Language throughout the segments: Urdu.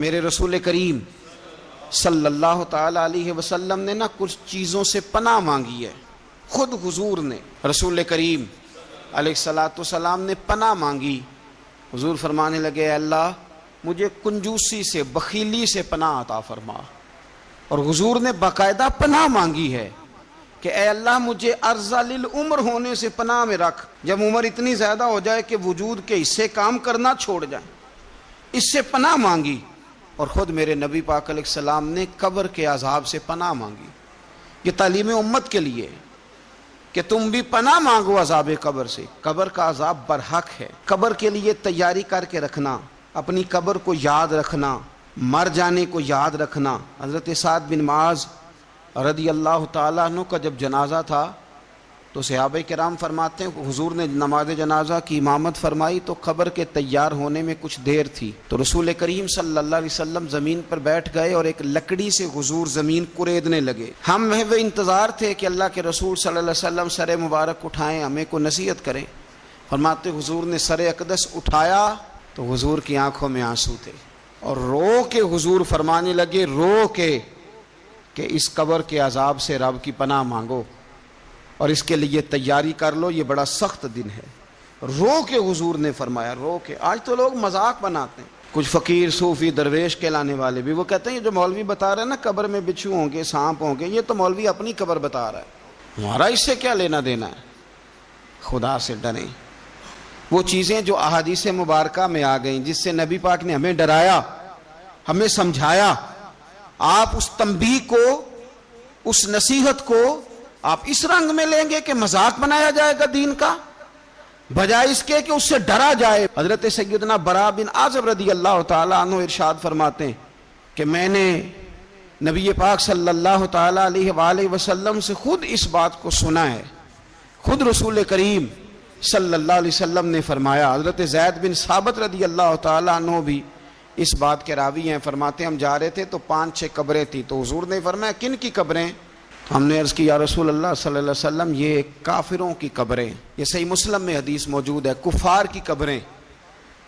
میرے رسول کریم صلی اللہ تعالی علیہ وسلم نے کچھ چیزوں سے پناہ مانگی ہے۔ خود حضور نے، رسول کریم علیہ السلام نے پناہ مانگی۔ حضور فرمانے لگے، اے اللہ مجھے کنجوسی سے، بخیلی سے پناہ عطا فرما۔ اور حضور نے باقاعدہ پناہ مانگی ہے کہ اے اللہ مجھے ارذل العمر ہونے سے پناہ میں رکھ، جب عمر اتنی زیادہ ہو جائے کہ وجود کے حصے کام کرنا چھوڑ جائیں، اس سے پناہ مانگی۔ اور خود میرے نبی پاک علیہ السلام نے قبر کے عذاب سے پناہ مانگی۔ یہ تعلیم امت کے لیے کہ تم بھی پناہ مانگو عذاب قبر سے۔ قبر کا عذاب برحق ہے۔ قبر کے لیے تیاری کر کے رکھنا، اپنی قبر کو یاد رکھنا، مر جانے کو یاد رکھنا۔ حضرت سعد بن معاذ رضی اللہ تعالیٰ عنہ کا جب جنازہ تھا تو صحابہ کرام فرماتے ہیں حضور نے نماز جنازہ کی امامت فرمائی تو قبر کے تیار ہونے میں کچھ دیر تھی، تو رسول کریم صلی اللہ علیہ وسلم زمین پر بیٹھ گئے اور ایک لکڑی سے حضور زمین کریدنے لگے۔ ہم محو انتظار تھے کہ اللہ کے رسول صلی اللہ علیہ وسلم سر مبارک اٹھائیں، ہمیں کو نصیحت کریں۔ فرماتے حضور نے سر اقدس اٹھایا تو حضور کی آنکھوں میں آنسو تھے، اور رو کے حضور فرمانے لگے، رو کے کہ اس قبر کے عذاب سے رب کی پناہ مانگو اور اس کے لیے تیاری کر لو، یہ بڑا سخت دن ہے۔ رو کے حضور نے فرمایا، رو کے۔ آج تو لوگ مذاق بناتے ہیں، کچھ فقیر صوفی درویش کہلانے والے بھی، وہ کہتے ہیں یہ جو مولوی بتا رہا ہے نا قبر میں بچھو ہوں گے، سانپ ہوں گے، یہ تو مولوی اپنی قبر بتا رہا ہے، ہمارا اس سے کیا لینا دینا ہے۔ خدا سے ڈریں۔ وہ چیزیں جو احادیث مبارکہ میں آ گئیں، جس سے نبی پاک نے ہمیں ڈرایا، ہمیں سمجھایا، آپ اس تنبیہ کو، اس نصیحت کو آپ اس رنگ میں لیں گے کہ مذاق بنایا جائے گا دین کا، بجائے اس کے کہ اس سے ڈرا جائے۔ حضرت سیدنا برا بن عازب رضی اللہ تعالیٰ عنہ ارشاد فرماتے ہیں کہ میں نے نبی پاک صلی اللہ تعالیٰ علیہ وآلہ وسلم سے خود اس بات کو سنا ہے۔ خود رسول کریم صلی اللہ علیہ وسلم نے فرمایا۔ حضرت زید بن ثابت رضی اللہ تعالیٰ عنہ بھی اس بات کے راوی ہیں، فرماتے ہم جا رہے تھے تو 5-6 قبریں تھیں، تو حضور نے فرمایا کن کی قبریں؟ ہم نے عرض کی یا رسول اللہ صلی اللہ علیہ وسلم یہ کافروں کی قبریں، یہ صحیح مسلم میں حدیث موجود ہے، کفار کی قبریں۔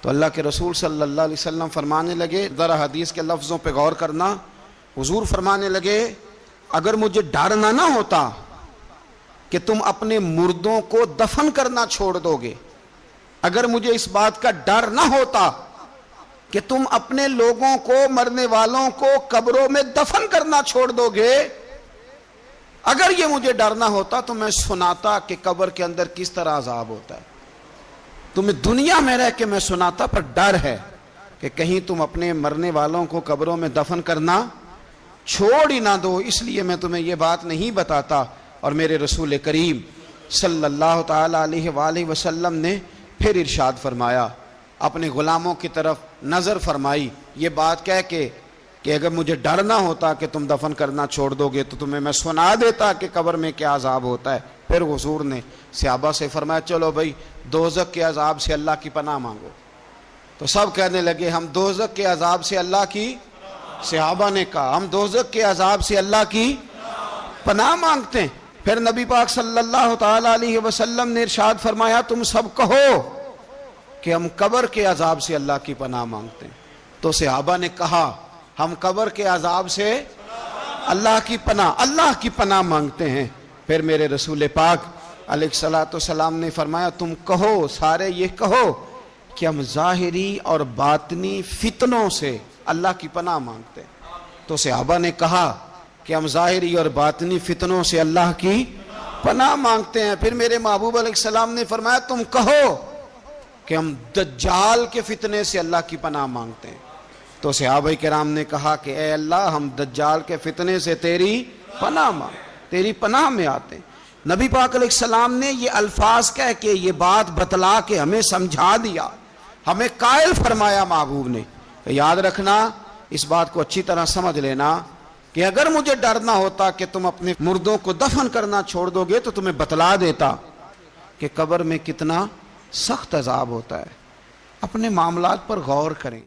تو اللہ کے رسول صلی اللہ علیہ وسلم فرمانے لگے، ذرا حدیث کے لفظوں پہ غور کرنا، حضور فرمانے لگے اگر مجھے ڈر نہ ہوتا کہ تم اپنے مردوں کو دفن کرنا چھوڑ دو گے، اگر مجھے اس بات کا ڈر نہ ہوتا کہ تم اپنے لوگوں کو، مرنے والوں کو قبروں میں دفن کرنا چھوڑ دو گے، اگر یہ مجھے ڈر نہ ہوتا تو میں سناتا کہ قبر کے اندر کس طرح عذاب ہوتا ہے۔ تمہیں دنیا میں رہ کے میں سناتا، پر ڈر ہے کہ کہیں تم اپنے مرنے والوں کو قبروں میں دفن کرنا چھوڑ ہی نہ دو، اس لیے میں تمہیں یہ بات نہیں بتاتا۔ اور میرے رسول کریم صلی اللہ تعالی علیہ وآلہ وسلم نے پھر ارشاد فرمایا، اپنے غلاموں کی طرف نظر فرمائی، یہ بات کہہ کے کہ اگر مجھے ڈر نہ ہوتا کہ تم دفن کرنا چھوڑ دو گے تو تمہیں میں سنا دیتا کہ قبر میں کیا عذاب ہوتا ہے۔ پھر حضور نے صحابہ سے فرمایا چلو بھائی دوزخ کے عذاب سے اللہ کی پناہ مانگو۔ تو سب کہنے لگے ہم دوزخ کے عذاب سے اللہ کی، صحابہ نے کہا ہم دوزخ کے عذاب سے اللہ کی پناہ مانگتے ہیں۔ پھر نبی پاک صلی اللہ تعالی علیہ وسلم نے ارشاد فرمایا تم سب کہو کہ ہم قبر کے عذاب سے اللہ کی پناہ مانگتے ہیں۔ تو صحابہ نے کہا ہم قبر کے عذاب سے اللہ کی پناہ مانگتے ہیں۔ پھر میرے رسول پاک علیہ السلام نے فرمایا تم کہو، سارے یہ کہو کہ ہم ظاہری اور باطنی فتنوں سے اللہ کی پناہ مانگتے ہیں۔ تو صحابہ نے کہا کہ ہم ظاہری اور باطنی فتنوں سے اللہ کی پناہ مانگتے ہیں۔ پھر میرے محبوب علیہ السلام نے فرمایا تم کہو کہ ہم دجال کے فتنے سے اللہ کی پناہ مانگتے ہیں۔ تو صحابہ کرام نے کہا کہ اے اللہ ہم دجال کے فتنے سے تیری پناہ مانگ، تیری پناہ میں آتے ہیں۔ نبی پاک علیہ السلام نے یہ الفاظ کہہ کے، یہ بات بتلا کے ہمیں سمجھا دیا، ہمیں قائل فرمایا محبوب نے۔ یاد رکھنا، اس بات کو اچھی طرح سمجھ لینا کہ اگر مجھے ڈر نہ ہوتا کہ تم اپنے مردوں کو دفن کرنا چھوڑ دو گے تو تمہیں بتلا دیتا کہ قبر میں کتنا سخت عذاب ہوتا ہے۔ اپنے معاملات پر غور کریں۔